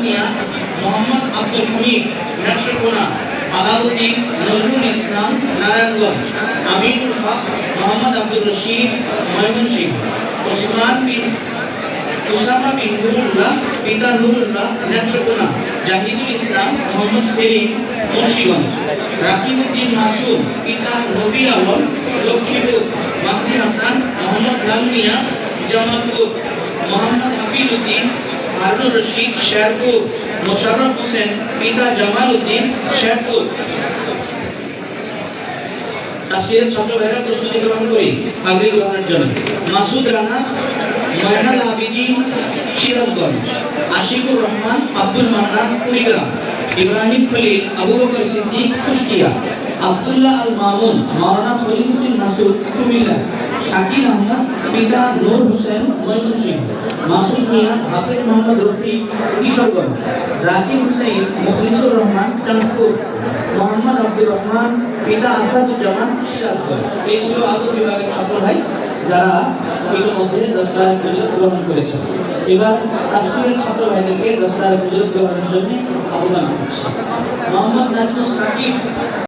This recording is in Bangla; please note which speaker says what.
Speaker 1: মিয়া, মোহাম্মদ আব্দুল হামিদ নেত্রকোনা, আলাউদ্দিন নজরুল ইসলাম নারায়ণগঞ্জ, আমিনুল হক মোহাম্মদ আব্দুর রশিদ ময়মনসিংহ, উসামা বিন নুরুল্লাহ পিতা নুরুল্লাহ নেত্রকোনা, জাহিদুল ইসলাম মোহাম্মদ সেলিম মুন্সিগঞ্জ, রাকিবউদ্দিন মাসুদ পিতা নবী আলম লক্ষ্মীপুর, মাহদি হাসান মোহাম্মদ লাল মিয়া জামালপুর, মোহাম্মদ হাফিজউদ্দিন হারুন রশিদ শেরপুর, মোশাররফ হোসেন পিতা জামাল উদ্দিন শেরপুর। তাফসীরের ছাত্র ভাইরা প্রস্তুতি গ্রহণ করি পাগড়ি গ্রহণের জন্য। মাসুদ রানা ময়নাল আবিদিন সিরাজগঞ্জ, আশিকুর রহমান আব্দুল মান্নান কুড়িগ্রাম, ইব্রাহিম খলিল আবু বকর সিদ্দিক কুষ্টিয়া, আব্দুল্লাহ আল মামুন মাওলানা ফরিদউদ্দিন মাসুদ কুমিল্লা, শাকিল আহমদ পিতা নূর হোসেন ময়মনসিংহ, মাসুদ মিয়া হাফেজ মোহাম্মদ রফি কিশোরগঞ্জ, জাকির হুসাইন মুখলিসুর রহমান চাঁদপুর, মোহাম্মদ আব্দুর রহমান পিতা আসাদুজ্জামান সিরাজগঞ্জ। এই ছিল আদর বিভাগের ছাত্র ভাই যারা ইতিমধ্যে দস্তার ফজিলত গ্রহণ করেছে। এবার তাফসীরের ছাত্র ভাইদেরকে দস্তার ফজিলত গ্রহণের জন্য আহ্বান করছি। মোহাম্মদ নাজমুস সাকিব